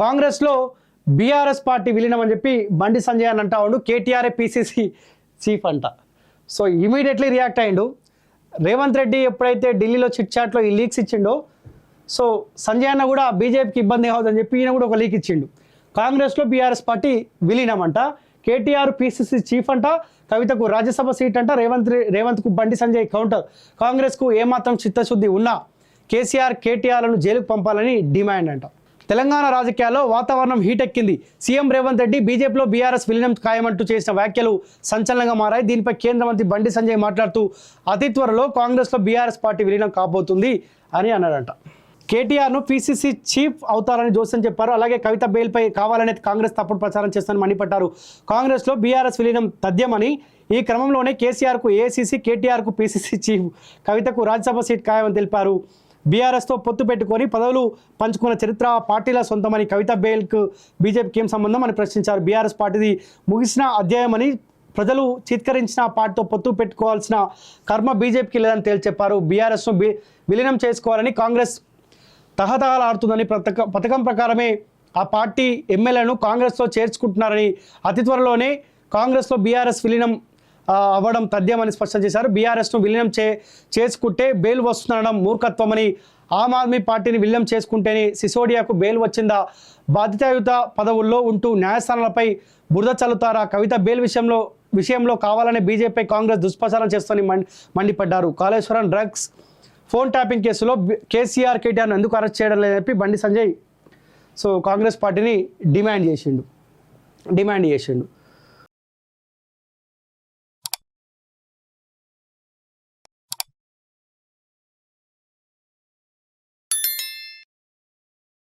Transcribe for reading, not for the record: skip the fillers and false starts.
కాంగ్రెస్లో BRS party విలీనం అని చెప్పి బండి సంజయ్ అని అంటా ఉండు. కేటీఆర్ఏ పీసీసీ చీఫ్ అంట. సో ఇమీడియట్లీ రియాక్ట్ అయ్యిండు. రేవంత్ రెడ్డి ఎప్పుడైతే ఢిల్లీలో చిట్ చాట్లో ఈ లీక్స్ ఇచ్చిండో, సో సంజయ్ అన్న కూడా బీజేపీకి ఇబ్బంది అవుతుందని చెప్పి ఈయన కూడా ఒక లీక్ ఇచ్చిండు. కాంగ్రెస్లో బీఆర్ఎస్ పార్టీ విలీనం అంట. కేటీఆర్ పీసీసీ చీఫ్ అంట. కవితకు రాజ్యసభ సీట్ అంట. రేవంత్కు బండి సంజయ్ కౌంటర్. కాంగ్రెస్కు ఏమాత్రం చిత్తశుద్ధి ఉన్నా కేసీఆర్ కేటీఆర్లను జైలుకు పంపాలని డిమాండ్ అంట. తెలంగాణ రాజకీయాల్లో వాతావరణం హీటెక్కింది. సీఎం రేవంత్ రెడ్డి బీజేపీలో బీఆర్ఎస్ విలీనం ఖాయమంటూ చేసిన వ్యాఖ్యలు సంచలనంగా మారాయి. దీనిపై కేంద్ర మంత్రి బండి సంజయ్ మాట్లాడుతూ అతి త్వరలో కాంగ్రెస్లో బీఆర్ఎస్ పార్టీ విలీనం కాబోతుంది అని అన్నారంట. కేటీఆర్ను పీసీసీ చీఫ్ అవుతారని జోసెన్ చెప్పారు. అలాగే కవిత బెయిల్పై కావాలనే కాంగ్రెస్ తప్పుడు ప్రచారం చేస్తారని మండిపడ్డారు. కాంగ్రెస్లో బీఆర్ఎస్ విలీనం తథ్యమని, ఈ క్రమంలోనే కేసీఆర్కు ఏఐసీసీ, కేటీఆర్కు పీసీసీ చీఫ్, కవితకు రాజ్యసభ సీట్ ఖాయమని తెలిపారు. బీఆర్ఎస్తో పొత్తు పెట్టుకొని పదవులు పంచుకున్న చరిత్ర పార్టీల సొంతమని, కవిత బెయిల్కు బీజేపీకి ఏం సంబంధం అని ప్రశ్నించారు. బీఆర్ఎస్ పార్టీది ముగిసిన అధ్యాయమని, ప్రజలు చిత్కరించిన పార్టీతో పొత్తు పెట్టుకోవాల్సిన కర్మ బీజేపీకి లేదని తేల్చెప్పారు. బీఆర్ఎస్ను విలీనం చేసుకోవాలని కాంగ్రెస్ తహతహలాడుతుందని, పథకం ప్రకారమే ఆ పార్టీ ఎమ్మెల్యేలను కాంగ్రెస్లో చేర్చుకుంటున్నారని, అతి త్వరలోనే కాంగ్రెస్లో బీఆర్ఎస్ విలీనం అవ్వడం తథ్యమని స్పష్టం చేశారు. బీఆర్ఎస్ను విలీనం చేసుకుంటే బెయిల్ వస్తుందనడం మూర్ఖత్వమని, ఆమ్ ఆద్మీ పార్టీని విలీనం చేసుకుంటేనే సిసోడియాకు బెయిల్ వచ్చిందా, బాధ్యతాయుత పదవుల్లో ఉంటూ న్యాయస్థానాలపై బురద చల్లుతారా, కవిత బెయిల్ విషయంలో కావాలనే బీజేపీ కాంగ్రెస్ దుష్ప్రచారం చేస్తూనే మండిపడ్డారు. కాళేశ్వరం డ్రగ్స్ ఫోన్ ట్యాపింగ్ కేసులో కేసీఆర్ కేటీఆర్ను ఎందుకు అరెస్ట్ చేయడం లేదని చెప్పి బండి సంజయ్ సో కాంగ్రెస్ పార్టీని డిమాండ్ చేసిండు.